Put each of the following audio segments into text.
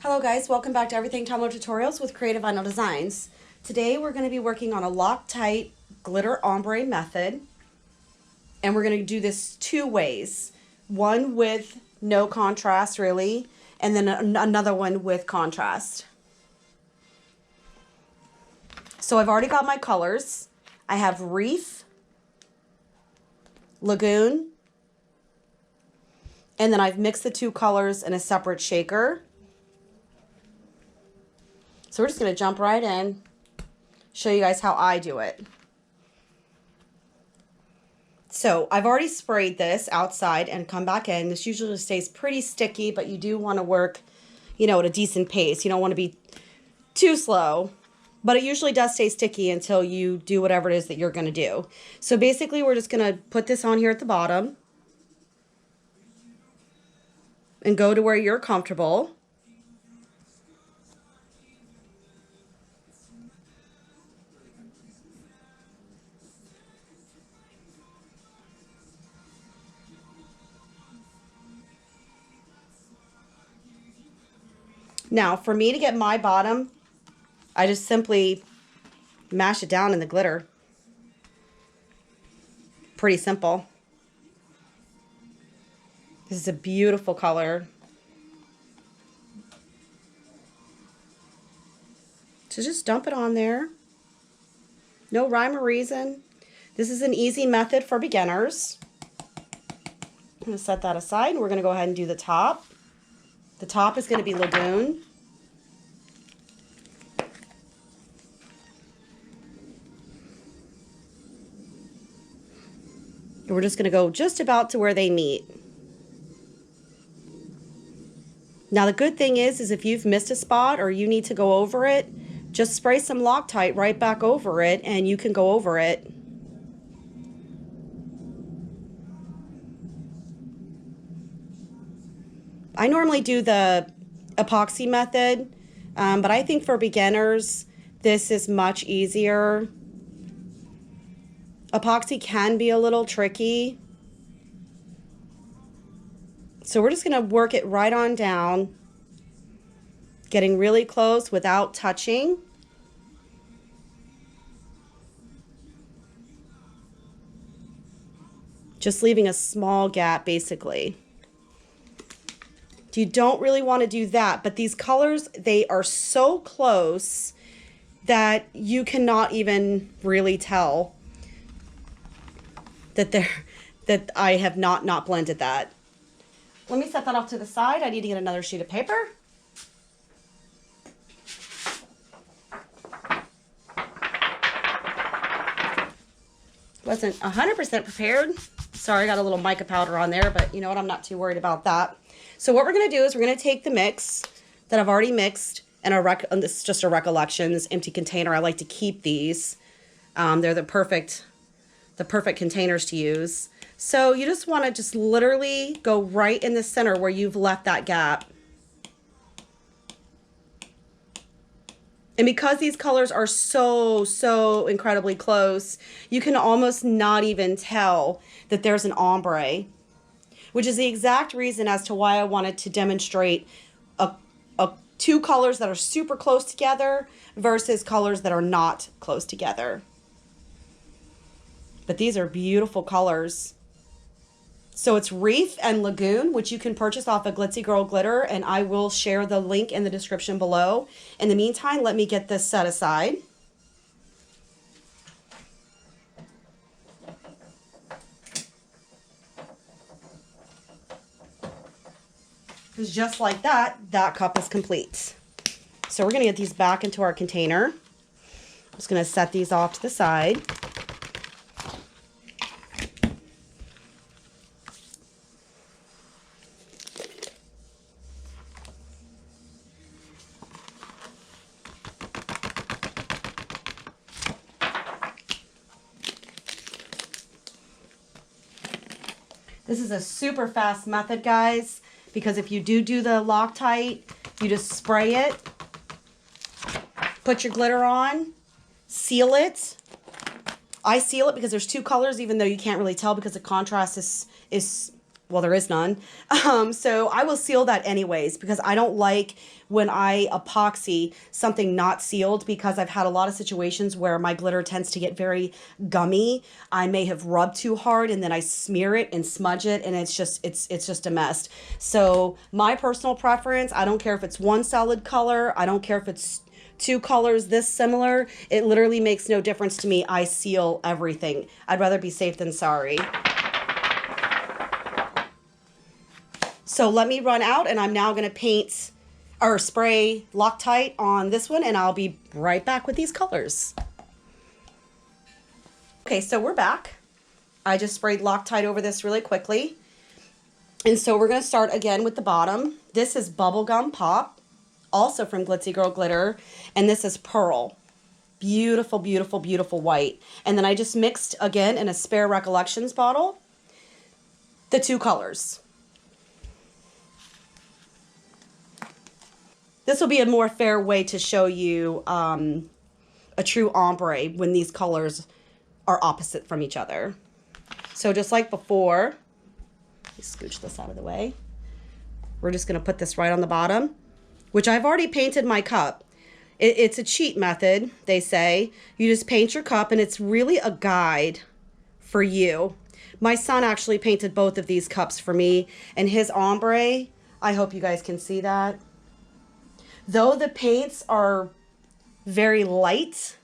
Hello guys, welcome back to Everything Tumbler Tutorials with Creative Vinyl Designs. Today we're going to be working on a Loctite glitter ombre method, and we're going to do this two ways. One with no contrast really, and then another one with contrast. So I've already got my colors. I have Reef, Lagoon, and then I've mixed the two colors in a separate shaker. So we're just going to jump right in, show you guys how I do it. So I've already sprayed this outside and come back in. This usually stays pretty sticky, but you do want to work, at a decent pace. You don't want to be too slow, but it usually does stay sticky until you do whatever it is that you're going to do. So basically we're just going to put this on here at the bottom and go to where you're comfortable. Now, for me to get my bottom, I just simply mash it down in the glitter. Pretty simple. This is a beautiful color. So just dump it on there. No rhyme or reason. This is an easy method for beginners. I'm going to set that aside, and we're going to go ahead and do the top. The top is going to be Lagoon. And we're just going to go just about to where they meet. Now the good thing is if you've missed a spot or you need to go over it, just spray some Loctite right back over it and you can go over it. I normally do the epoxy method, but I think for beginners, this is much easier. Epoxy can be a little tricky. So we're just going to work it right on down, getting really close without touching. Just leaving a small gap basically. You don't really want to do that, but these colors, they are so close that you cannot even really tell that I have not blended that. Let me set that off to the side. I need to get another sheet of paper. Wasn't 100% prepared. Sorry, I got a little mica powder on there, but you know what? I'm not too worried about that. So what we're going to do is we're going to take the mix that I've already mixed, and this is just a Recollections empty container. I like to keep these. They're the perfect containers to use. So you just want to just literally go right in the center where you've left that gap. And because these colors are so incredibly close, you can almost not even tell that there's an ombre, which is the exact reason as to why I wanted to demonstrate two colors that are super close together versus colors that are not close together. But these are beautiful colors. So it's Reef and Lagoon, which you can purchase off of Glitzy Girl Glitter, and I will share the link in the description below. In the meantime, let me get this set aside. Because just like that, that cup is complete. So we're going to get these back into our container. I'm just going to set these off to the side. This is a super fast method, guys, because if you do the Loctite, you just spray it, put your glitter on, seal it. I seal it because there's two colors, even though you can't really tell because the contrast is well, there is none. So I will seal that anyways, because I don't like when I epoxy something not sealed, because I've had a lot of situations where my glitter tends to get very gummy. I may have rubbed too hard and then I smear it and smudge it, and it's just a mess. So my personal preference, I don't care if it's one solid color, I don't care if it's two colors this similar, it literally makes no difference to me. I seal everything. I'd rather be safe than sorry. So let me run out, and I'm now going to paint or spray Loctite on this one, and I'll be right back with these colors. Okay, so we're back. I just sprayed Loctite over this really quickly. And so we're going to start again with the bottom. This is Bubblegum Pop, also from Glitzy Girl Glitter, and this is Pearl. Beautiful, beautiful, beautiful white. And then I just mixed again in a spare Recollections bottle the two colors. This will be a more fair way to show you a true ombre when these colors are opposite from each other. So just like before, let me scooch this out of the way. We're just going to put this right on the bottom, which I've already painted my cup. It's a cheat method, they say. You just paint your cup, and it's really a guide for you. My son actually painted both of these cups for me, and his ombre, I hope you guys can see that. Though the paints are very light,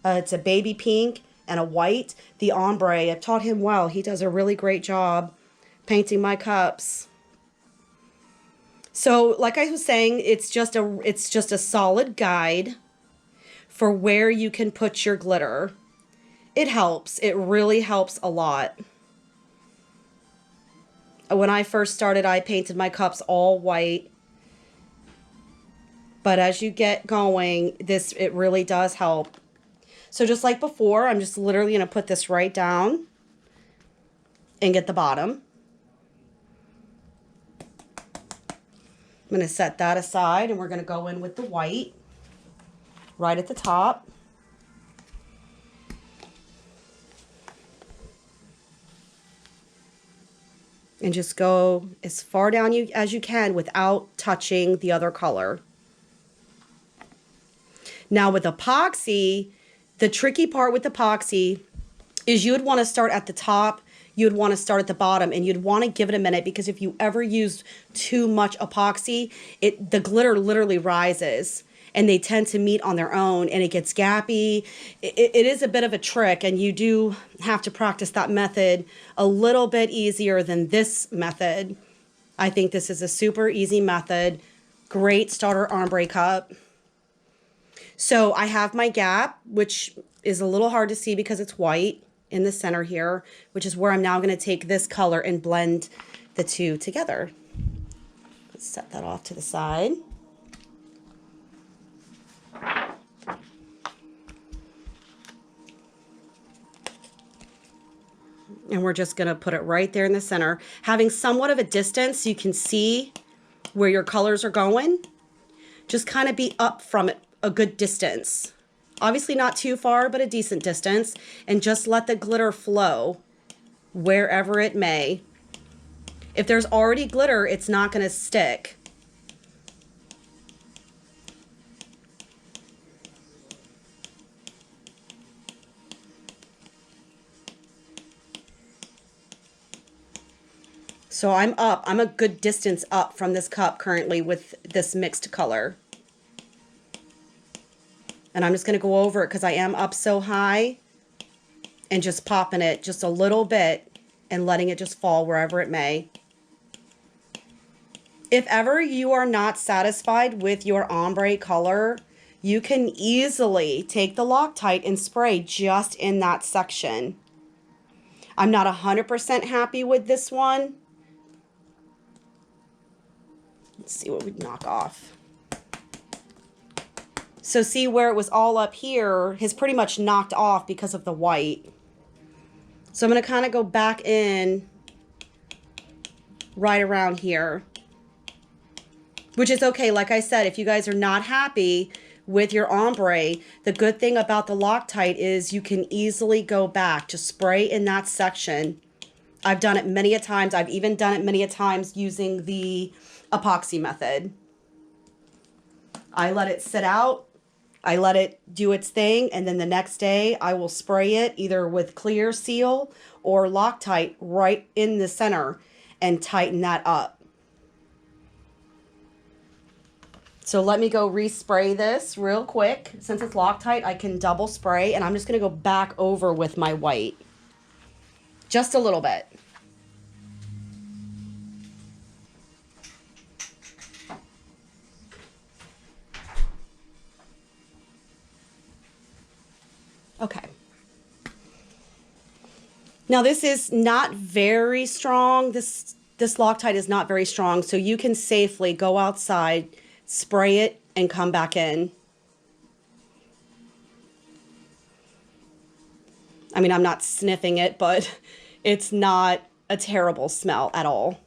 it's a baby pink and a white, the ombre, I've taught him well. He does a really great job painting my cups. So like I was saying, it's just a solid guide for where you can put your glitter. It helps. It really helps a lot. When I first started, I painted my cups all white. But as you get going, it really does help. So just like before, I'm just literally going to put this right down and get the bottom. I'm going to set that aside, and we're going to go in with the white right at the top. And just go as far down as you can without touching the other color. Now with epoxy, the tricky part with epoxy is you would want to start at the top, you would want to start at the bottom, and you'd want to give it a minute, because if you ever use too much epoxy, the glitter literally rises, and they tend to meet on their own, and it gets gappy. It is a bit of a trick, and you do have to practice that method a little bit easier than this method. I think this is a super easy method. Great starter ombre cup. So I have my gap, which is a little hard to see because it's white in the center here, which is where I'm now going to take this color and blend the two together. Let's set that off to the side. And we're just going to put it right there in the center, having somewhat of a distance so you can see where your colors are going. Just kind of be up from it a good distance. Obviously not too far, but a decent distance, and just let the glitter flow wherever it may. If there's already glitter, it's not going to stick. So I'm a good distance up from this cup currently with this mixed color. And I'm just going to go over it because I am up so high, and just popping it just a little bit and letting it just fall wherever it may. If ever you are not satisfied with your ombre color, you can easily take the Loctite and spray just in that section. I'm not 100% happy with this one. Let's see what we knock off. So see where it was all up here has pretty much knocked off because of the white. So I'm going to kind of go back in right around here, which is okay. Like I said, if you guys are not happy with your ombre, the good thing about the Loctite is you can easily go back to spray in that section I've done it many a times. I've even done it many a times using the epoxy method. I let it sit out. I let it do its thing, and then the next day I will spray it either with clear seal or Loctite right in the center and tighten that up. So let me go respray this real quick. Since it's Loctite, I can double spray, and I'm just going to go back over with my white. Just a little bit. Okay. Now this is not very strong. This Loctite is not very strong, so you can safely go outside, spray it, and come back in. I mean, I'm not sniffing it, but it's not a terrible smell at all.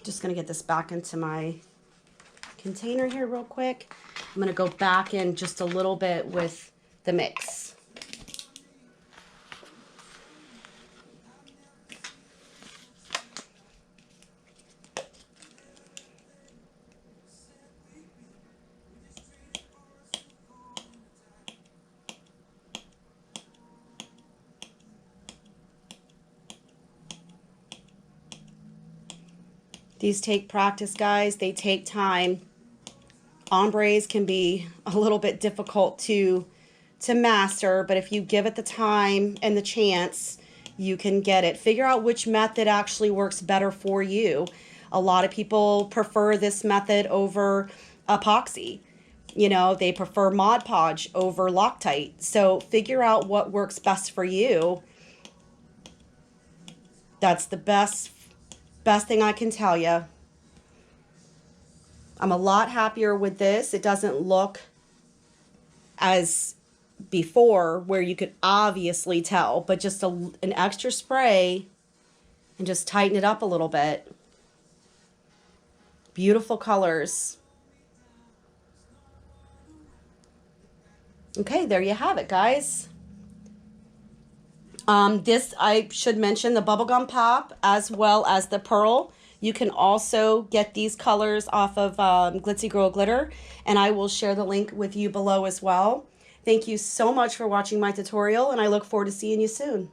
Just gonna get this back into my container here real quick. I'm gonna go back in just a little bit with the mix. These take practice, guys. They take time. Ombres can be a little bit difficult to master, but if you give it the time and the chance, you can get it. Figure out which method actually works better for you. A lot of people prefer this method over epoxy. You know, they prefer Mod Podge over Loctite. So figure out what works best for you. That's the best thing I can tell you. I'm a lot happier with this. It doesn't look as before where you could obviously tell, but just an extra spray and just tighten it up a little bit. Beautiful colors. Okay, there you have it, guys. This, I should mention the bubblegum pop as well as the pearl. You can also get these colors off of Glitzy Girl Glitter, and I will share the link with you below as well. Thank you so much for watching my tutorial, and I look forward to seeing you soon.